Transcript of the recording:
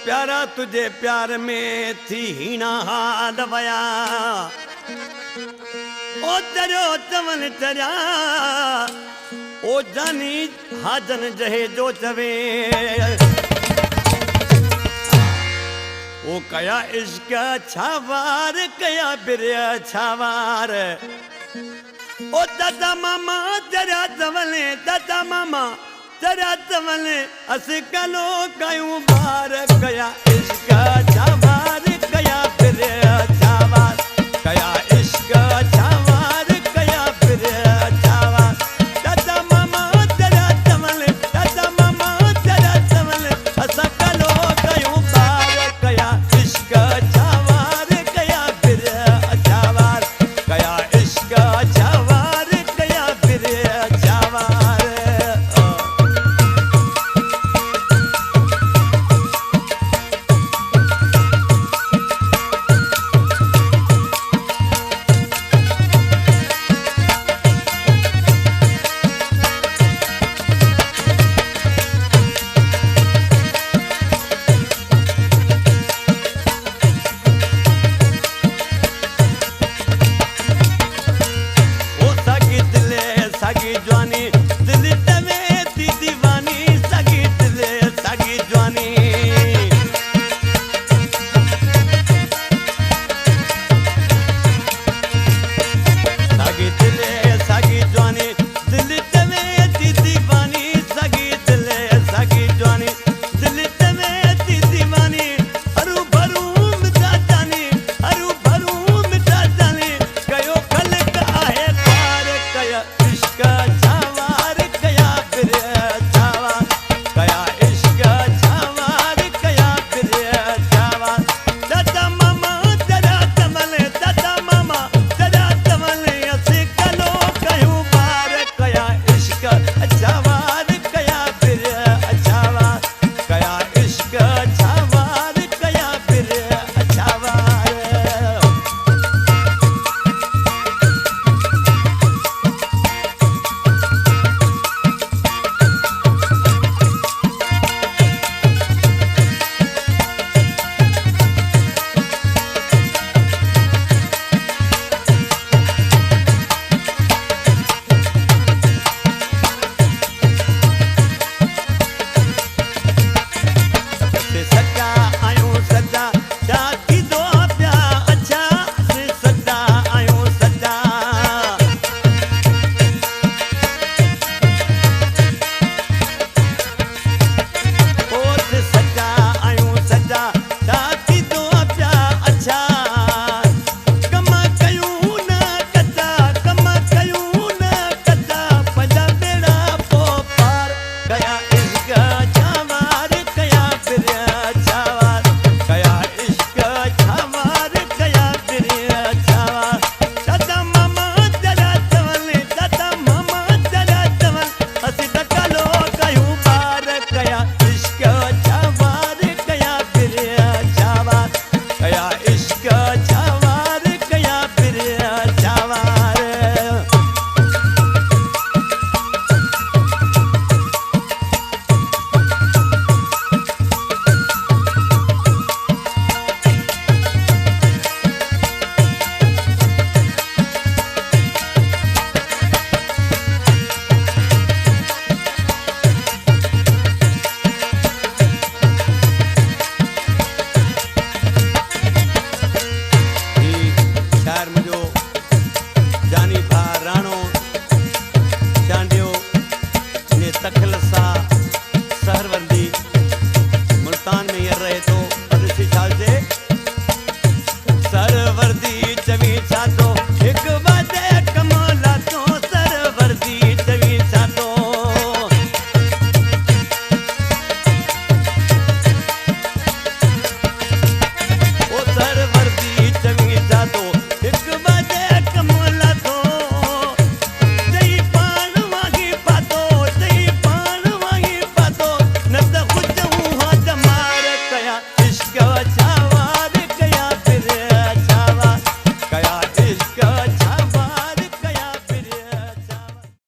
प्यारा तुझे प्यार में थी हीना हाल वया ओ चरियो चवन चरिया ओ जानी हाजन जहे जो चवे ओ कया इश्क छावार कया बिरिया छावार ओ दादा मामा चरिया चवले दादा मामा चरिया चवले अस कलो कयूं बार कया इश्क छावार कया बिरिया छावार कया इश्क छावार कया बिरिया छावार दादा मामा चरिया चवले दादा मामा चरिया चवले अस कलो कयूं बार कया इश्क छावार कया बिरिया छावार कया इश्क छावार कया बिरिया छावार सागी जवानी दिल तवे दी दीवानी सागी दिल सागी जवानी सागी दिल सागी जवानी दिल तवे दी दीवानी सागी दिल सागी जवानी दिल तवे दी दीवानी हरू भरू मिटा जानी हरू भरू मिटा जानी कयो खलक आहे पार कया इश्क छावार कया बिरिया छावार कया इश्क छावार कया बिरिया छावार दादा मामा चरिया चवले दादा मामा चरिया चवले असी कलो कयूं बार कया इश्क छावार कया बिरिया छावार कया इश्क छावार कया बिरिया छावार सच्चा आयूं सच्चा जाती दो प्या अच्छा से सच्चा आयूं सच्चा ओ से सच्चा आयूं सच्चा जाती दो प्या अच्छा कमा कयूं न कच्चा कमा कयूं न कच्चा पंजा बेड़ा पो पार कया इश्क छावार कया बिरिया छावार कया इश्क छावार कया बिरिया छावार दादा मामा चरिया चवले दादा मामा चरिया चवले असी कलो कयूं बार कया इश्क छावार कया बिरिया छावार कया इश्क छावार कया बिरिया छावार शहर मुझो जानी भा राणो चांडियो ने तखलसा सहरवर्दी मुल्तान में ये रहे तो पदसी छाल जे सहरवर्दी चवी छा